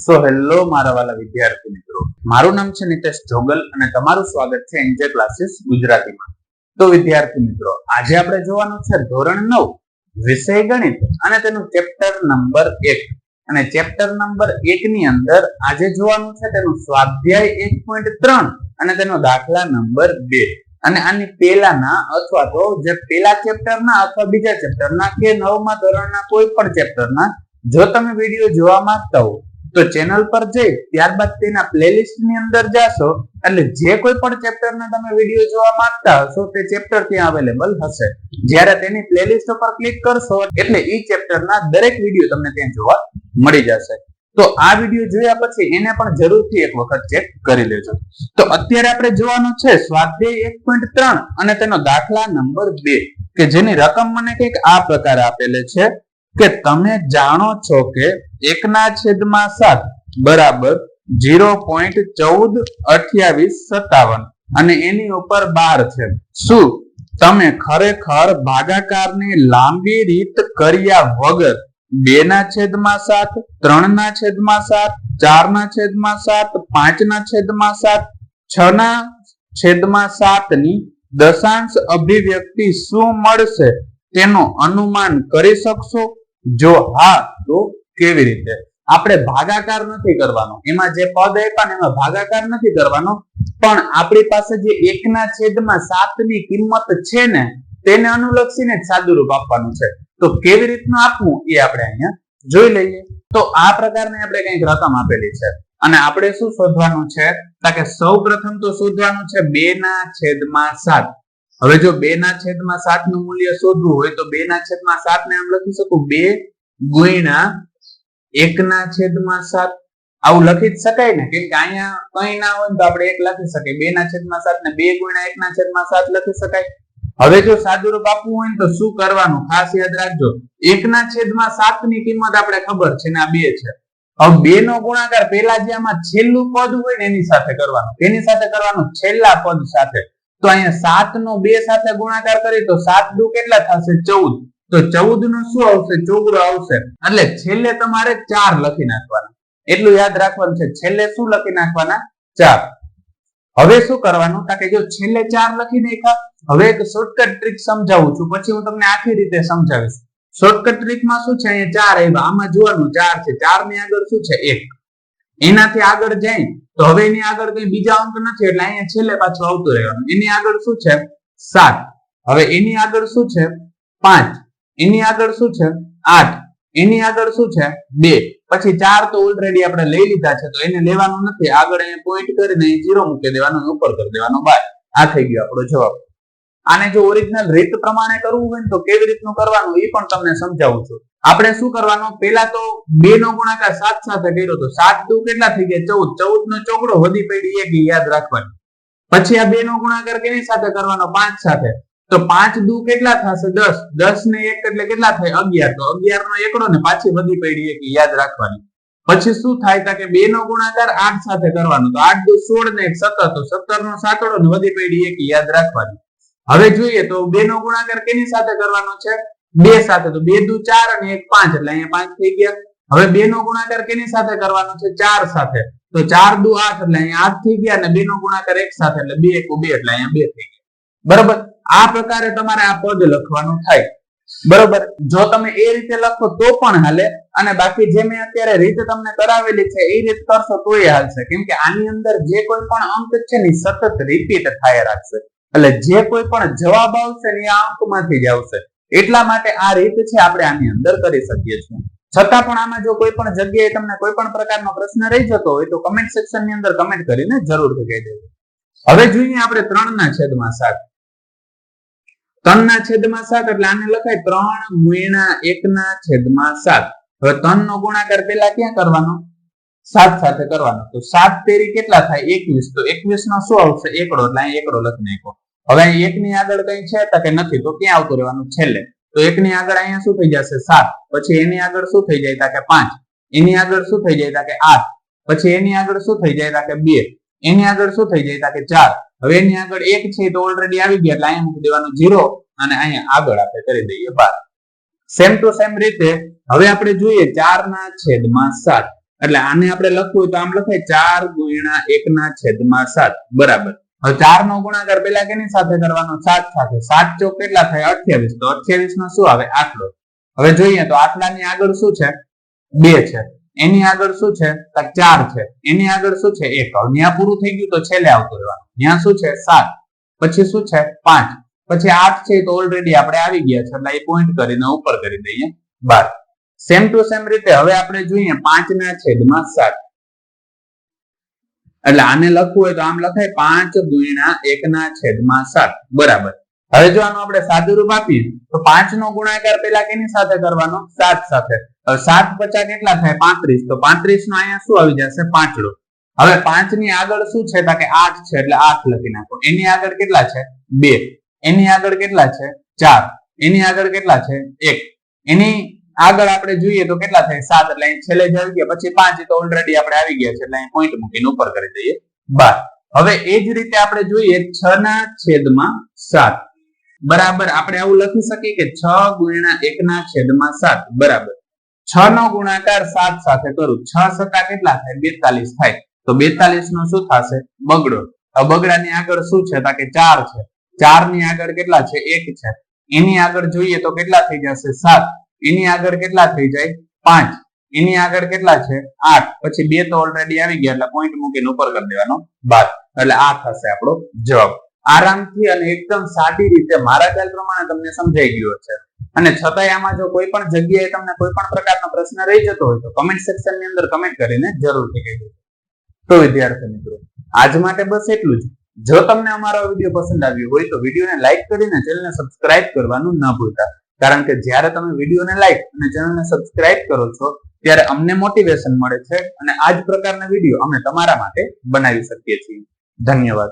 Hello મારા વાલા વિદ્યાર્થી મિત્રો, મારું નામ છે નિતેશ જોગલ અને તમારું સ્વાગત છે એનજે ક્લાસીસ ગુજરાતીમાં. તો વિદ્યાર્થી મિત્રો, આજે આપણે જોવાનું છે ધોરણ 9 વિષય ગણિત અને તેનું ચેપ્ટર નંબર 1. અને ચેપ્ટર નંબર 1 ની અંદર આજે જોવાનું છે તેનું સ્વાધ્યાય 1.3 અને તેનો દાખલા નંબર 2. અને આની પહેલાના અથવા તો જે પહેલા ચેપ્ટરના અથવા બીજા ચેપ્ટરના કે 9મા ધોરણના કોઈ પણ ચેપ્ટરના જો તમે વિડીયો જોવા માંગતા હો તો ચેનલ પર જઈ ત્યારબાદ તેના પ્લેલિસ્ટ ની અંદર જાશો એટલે જે કોઈ પણ ચેપ્ટરના તમે વિડીયો જોવા માંગતા હશો તે ચેપ્ટર ત્યાં અવેલેબલ હશે. જ્યારે તેની પ્લેલિસ્ટ પર ક્લિક કરશો એટલે ઈ ચેપ્ટરના દરેક વિડીયો તમને ત્યાં જોવા મળી જશે. તો આ વિડીયો જોયા પછી એને પણ જરૂરથી એક વખત ચેક કરી લેજો. તો અત્યારે આપણે જોવાનું છે સ્વાધ્યાય 1.3 અને તેનો દાખલા નંબર 2 કે જેની રકમ મને કંઈક આ પ્રકારે આપેલી છે કે તમે જાણો છો કે 1/7 બરાબર 0.142857 અને એની ઉપર 12 છે. શું તમે ખરેખર ભાગાકારની લાંબી રીત કર્યા વગર 2/7, 3/7, 4/7, 5/7, 6/7 ની દશાંશ અભિવ્યક્તિ શું મળશે તેનું અનુમાન કરી શકશો? જો હા તો કેવી રીતે? આપણે ભાગાકાર નથી કરવાનો, એમાં જે પદ આપ્યા ને એમાં ભાગાકાર નથી કરવાનો, પણ આપણી પાસે જે 1/7 ની કિંમત છે ને તેને અનુલક્ષીને જ સાદુરૂપ આપવાનું છે. તો કેવી રીતનું આપવું એ આપણે અહીંયા જોઈ લઈએ. તો આ પ્રકારની આપણે કંઈક રકમ આપેલી છે અને આપણે શું શોધવાનું છે કે સૌ પ્રથમ તો શોધવાનું છે 2/7. હવે જો 2/7 નું મૂલ્ય શોધવું હોય તો 2/7 ને આમ લખી શકું 2 ગુણ્યા 1/7. આવું લખી જ શકાય ને, કેમ કે અહીંયા કઈ ના હોય તો આપણે 1 લખી શકીએ. 2/7 ને 2 ગુણ્યા 1/7 લખી શકાય. હવે જો સાદુરૂપ આપવું હોય ને તો શું કરવાનું ખાસ યાદ રાખજો. 1/7 ની કિંમત આપણે ખબર છે ને આ 2 છે. હવે 2 નો ગુણાકાર પેલા જે આમાં છેલ્લું પદ હોય ને એની સાથે કરવાનો. એની સાથે કરવાનું છેલ્લા પદ સાથે. તો અહીંયા 7 નો 2 સાથે ગુણાકાર કરી તો 7 દુ કેટલા થશે? 14. તો 14 નું શું આવશે? ચોગડો આવશે. એટલે છેલ્લે તમારે 4 લખી નાખવાના. એટલું યાદ રાખવાનું છે, છેલ્લે શું લખી નાખવાના? 4. હવે શું કરવાનું કે જો છેલ્લે 4 લખી નાખ્યા, હવે એક શોર્ટકટ ટ્રીક સમજાવું છું, પછી હું તમને આખી રીતે સમજાવીશ. શોર્ટકટ ટ્રીકમાં શું છે, અહીંયા 4 આવ્યા, આમાં જોવાનું 4 છે, 4 ની આગળ શું છે? 1. એનાથી આગળ જાય તો હવે એની આગળ કઈ બીજા અંક નથી એટલે અહીંયા છેલ્લે પાછું આવતું રહેવાનું. એની આગળ શું છે? 7. હવે એની આગળ શું છે? 5. એની આગળ શું છે? 8. એની આગળ શું છે? 2. પછી 4 તો ઓલરેડી આપણે લઈ લીધા છે તો એને લેવાનું નથી. આગળ અહીંયા પોઈન્ટ કરીને 0 મૂકી દેવાનું, ઉપર કરી દેવાનો 12. આ થઈ ગયો આપણો જવાબ. આને જો ઓરિજિનલ રીત પ્રમાણે કરવું હોય તો કેવી રીતનું કરવાનું એ પણ તમને સમજાવું છું. આપણે શું કરવાનું, પેલા તો 2 નો ગુણાકાર 7 સાથે કર્યો તો 7 દુ કેટલા થઈ ગયા? 14. 14 નો ચોકડો વધી પડી 1 યાદ રાખવાનું. પછી આ 2 નો ગુણાકાર કેની સાથે કરવાનો? 5 સાથે. તો 5 દુ કેટલા થશે? 10. 10 ને 1 એટલે કેટલા થાય? 11. તો 11 નો એકડો ને પાછી વધી પડી 1 યાદ રાખવાની. પછી શું થાય કે 2 નો ગુણાકાર 8 સાથે કરવાનો. તો 8 દુ 16 ને 1 17. તો 17 નો સાતડો ને વધી પડી 1 યાદ રાખવાની. હવે જોઈએ તો 2 નો ગુણાકાર કેની સાથે કરવાનો છે? 2 સાથે. તો 2 દુ 4 અને 1 5 એટલે અહીંયા 5 થઈ ગયા. હવે 2 નો ગુણાકાર કેની સાથે કરવાનો છે? 4 સાથે. તો 4 દુ 8 એટલે અહીંયા 8 થઈ ગયા અને 2 નો ગુણાકાર 1 સાથે એટલે 2 1 2 એટલે અહીંયા 2 થઈ ગયા. બરોબર. આ પ્રકારે તમારે આ પદ લખવાનું થાય. બરોબર. જો તમે એ રીતે લખો તો પણ હાલે અને બાકી જે મેં અત્યારે રીત તમને કરાવેલી છે એ રીત કરશો તોય હાલશે, કેમ કે આની અંદર જે કોઈ પણ અંક છે ને સતત રિપીટ થાય રાખશે. એટલે જે કોઈ પણ જવાબ આવશે ને આ અંકમાંથી જ આવશે. એટલા માટે આ રીત છે આપણે આની અંદર કરી શકીએ છીએ. છતાં પણ આમાં જો કોઈ પણ જગ્યાએ તમને કોઈ પણ પ્રકારનો પ્રશ્ન રહી જતો હોય તો કમેન્ટ સેક્શન ની અંદર કમેન્ટ કરીને જરૂરથી કહી દેજો. હવે જોઈએ આપણે 3/7. 3/7 એટલે આને લખાય 3 ગુણ્યા 1/7. હવે 3 નો ગુણાકાર પેલા ક્યાં કરવાનો? 7 સાથે કરવાનો. તો 7 તેરી કેટલા થાય? 21. તો 21 નો શું આવશે? એકડો. એટલે અહીં એકડો લખી નાખો. હવે 1 ની આગળ કઈ છે કે નથી તો ક્યાં આવતું રહેવાનું? છેલ્લે. તો 1 ની આગળ અહીંયા શું થઈ જશે? 7. પછી એની આગળ શું થઈ જાય કે 5. એની આગળ શું થઈ જાય કે 8. પછી એની આગળ શું થઈ જાય કે 2. એની આગળ શું થઈ જાય કે 4. હવે એની આગળ 1 છે તો ઓલરેડી આવી ગયા એટલે અહીંયા મૂકી દેવાનું 0 અને અહીંયા આગળ આપણે કરી દઈએ 12. સેમ ટુ સેમ રીતે હવે આપણે જોઈએ 4/7. એટલે આને આપણે લખવું હોય તો આમ લખાય 4 ગુણ્યા 1 ના છેદમાં 7 બરાબર. હવે 4 નો ગુણાકાર પેલા કેની સાથે કરવાનો? 7 સાથે. 7 ચોક કેટલા થાય? 28. તો 28 નો શું આવે? આટલો. હવે જોઈએ તો આટલાની આગળ શું છે? 2 છે. એની આગળ શું છે? 4 છે. એની આગળ શું છે? 1. હવે ત્યાં પૂરું થઈ ગયું તો છેલ્લે આવતું રહેવાનું. ત્યાં શું છે? 7. પછી શું છે? 5. પછી 8 છે તો ઓલરેડી આપણે આવી ગયા છે એટલે એ પોઈન્ટ કરીને ઉપર કરી દઈએ 12. સેમ ટુ સેમ રીતે હવે આપણે જોઈએ 5 ના છેદમાં 7. એટલે આને લખવું હોય તો આમ લખાય 5 ગુણ્યા 1 ના છેદમાં 7 બરાબર. હવે જો આનું આપણે સાદુરૂપ આપીએ તો 5 નો ગુણાકાર પેલા કેની સાથે કરવાનો? 7 સાથે. હવે 7 50 કેટલા થાય? 35. તો 35 નો અહીંયા શું આવી જશે? પાંચડો. હવે 5 ની આગળ શું છે? કે 8 છે એટલે 8 લખી નાખો. એની આગળ કેટલા છે? 2. એની આગળ કેટલા છે? 4. એની આગળ કેટલા છે? 1. એની આગળ આપણે જોઈએ તો કેટલા થાય? 7. એટલે અહીં છેલ્લે જ આવી ગયા. પછી 5 તો ઓલરેડી આપણે આવી ગયા છે એટલે અહીં પોઈન્ટ મૂકીને ઉપર કરી દઈએ 12. હવે એ જ રીતે આપણે જોઈએ 6 ના છેદમાં 7 બરાબર. આપણે આવું લખી શકીએ કે 6 ગુણ્યા 1 ના છેદમાં 7 બરાબર. 6 નો ગુણાકાર 7 સાથે કરું. 6 સત્તા કેટલા થાય? 42 થાય. તો 42 નો શું થશે? બગડો. હવે બગડાની આગળ શું છે? કે 4 છે. 4 ની આગળ કેટલા છે? 1 છે. એની આગળ જોઈએ તો કેટલા થઈ જશે? 7. એની આગળ કેટલા થઈ જાય? 5. એની આગળ કેટલા છે? 8. પછી 2 તો ઓલરેડી આવી ગયા એટલે પોઈન્ટ મૂકીને ઉપર કરી દેવાનો 12. એટલે આ થશે આપણો જવાબ. આરામથી અને એકદમ સાદી રીતે મારા ખ્યાલ પ્રમાણે તમને સમજાઈ ગયો છે. અને છતાંય આમાં જો કોઈ પણ જગ્યાએ તમને કોઈ પણ પ્રકારનો પ્રશ્ન રહી જતો હોય તો કમેન્ટ સેક્શન ની અંદર કમેન્ટ કરીને જરૂરથી કહેજો. તો વિદ્યાર્થી મિત્રો આજ માટે બસ એટલું જ. જો તમને અમારો વિડીયો પસંદ આવ્યો હોય તો વિડીયોને લાઈક કરીને ચેનલને સબસ્ક્રાઇબ કરવાનું ન ભૂલતા. કારણ કે જ્યારે તમે વિડીયોને લાઈક અને ચેનલને સબસ્ક્રાઇબ કરો છો ત્યારે અમને મોટિવેશન મળે છે અને આ જ પ્રકારના વિડીયો અમે તમારા માટે બનાવી શકીએ છીએ. ધન્યવાદ.